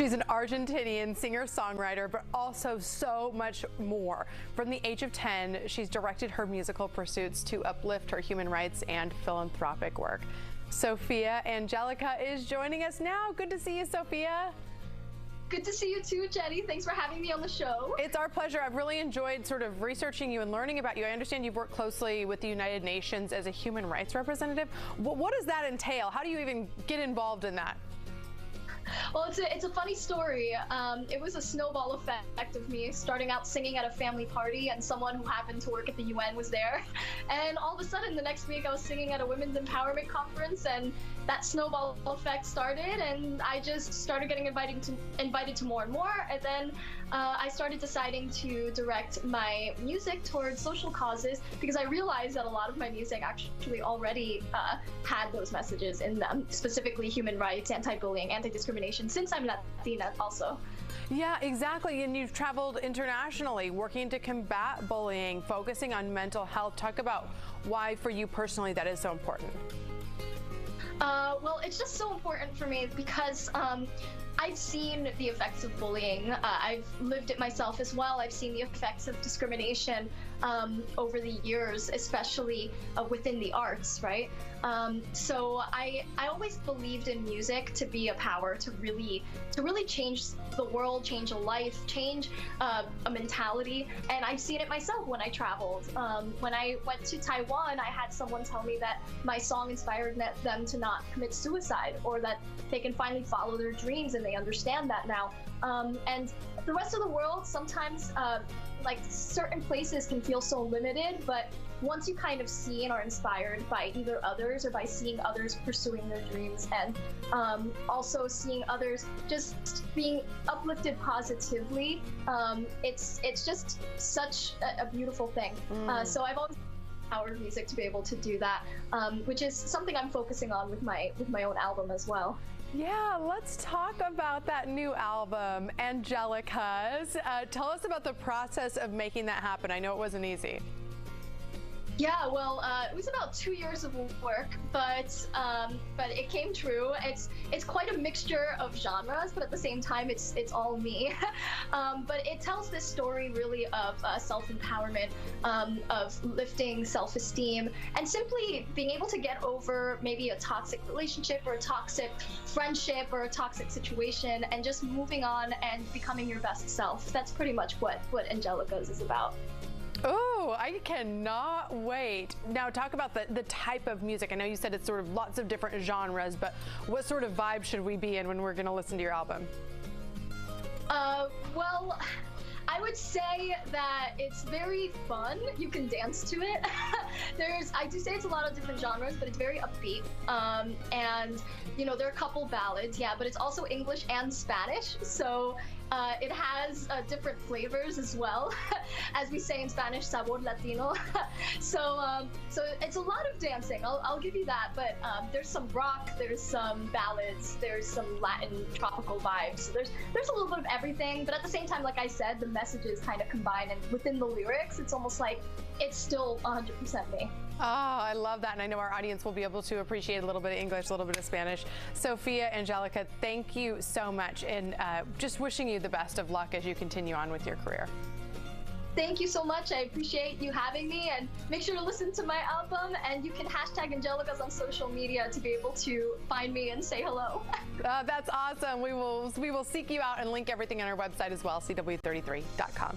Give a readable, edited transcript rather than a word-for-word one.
She's an Argentinian singer-songwriter, but also so much more. From the age of 10, she's directed her musical pursuits to uplift her human rights and philanthropic work. Sophia Angelica is joining us now. Good to see you, Sophia. Good to see you too, Jenny. Thanks for having me on the show. It's our pleasure. I've really enjoyed sort of researching you and learning about you. I understand you've worked closely with the United Nations as a human rights representative. What does that entail? How do you even get involved in that? Well, it's a funny story. It was a snowball effect of me starting out singing at a family party, and someone who happened to work at the UN was there. And all of a sudden, the next week, I was singing at a women's empowerment conference, and that snowball effect started, and I just started getting invited to more and more. And then I started deciding to direct my music towards social causes because I realized that a lot of my music actually already had those messages in them, specifically human rights, anti-bullying, anti-discrimination, since I'm Latina also. Yeah, exactly. And you've traveled internationally working to combat bullying, focusing on mental health. Talk about why for you personally that is so important. Well, it's just so important for me because I've seen the effects of bullying. I've lived it myself as well. I've seen the effects of discrimination over the years, especially within the arts, right? So I always believed in music to be a power to really change the world, change a life, change a mentality. And I've seen it myself when I traveled. When I went to Taiwan, I had someone tell me that my song inspired them to not commit suicide, or that they can finally follow their dreams, and they understand that now. And the rest of the world, sometimes like certain places can feel so limited, but once you kind of see and are inspired by either others or by seeing others pursuing their dreams, and also seeing others just being uplifted positively, it's just such a beautiful thing. So I've always power of music to be able to do that, which is something I'm focusing on with my own album as well. Yeah, let's talk about that new album, Angelica's. Tell us about the process of making that happen. I know it wasn't easy. Yeah, well, it was about 2 years of work, but it came true. It's quite a mixture of genres, but at the same time, it's all me. But it tells this story really of self-empowerment, of lifting self-esteem, and simply being able to get over maybe a toxic relationship or a toxic friendship or a toxic situation, and just moving on and becoming your best self. That's pretty much what Angelica's is about. Oh, I cannot wait. Now talk about the type of music. I know you said it's sort of lots of different genres, but what sort of vibe should we be in when we're going to listen to your album? Well, I would say that it's very fun. You can dance to it. I do say it's a lot of different genres, but it's very upbeat. And, you know, there are a couple ballads, yeah, but it's also English and Spanish. So it has different flavors as well. As we say in Spanish, sabor latino. So it's a lot of dancing, I'll give you that. But there's some rock, there's some ballads, there's some Latin tropical vibes. So there's a little bit of everything, but at the same time, like I said, the messages kind of combine, and within the lyrics, it's almost like it's still 100% me. Oh, I love that, and I know our audience will be able to appreciate a little bit of English, a little bit of Spanish. Sophia Angelica, thank you so much, and just wishing you the best of luck as you continue on with your career. Thank you so much. I appreciate you having me, and make sure to listen to my album, and you can hashtag Angelicas on social media to be able to find me and say hello. That's awesome. We will seek you out and link everything on our website as well, CW33.com.